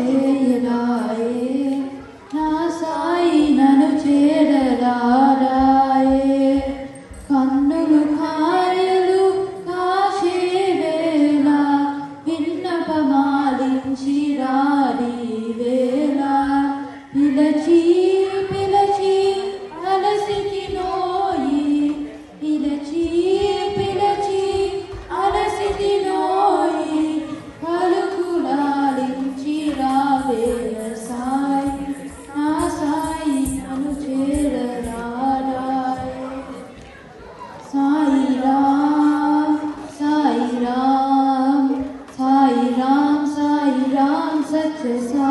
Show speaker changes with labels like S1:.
S1: చేయరాయే నా సాయి నన్ను చేరరారాయే కన్నులు కాయలు కాశే వేళ విన్నపమాలించి రారి వేళ పిలచి పిలచి అలసికి నోయి పిలచి పిలచి అలసికి నోయి పలుకులాలించి రావేల సాయి నా సాయి నన్ను చేరరారాయే సాయి రామ్ సాయి రామ్ సాయి రామ్ సాయి రామ్ సత్య సాయి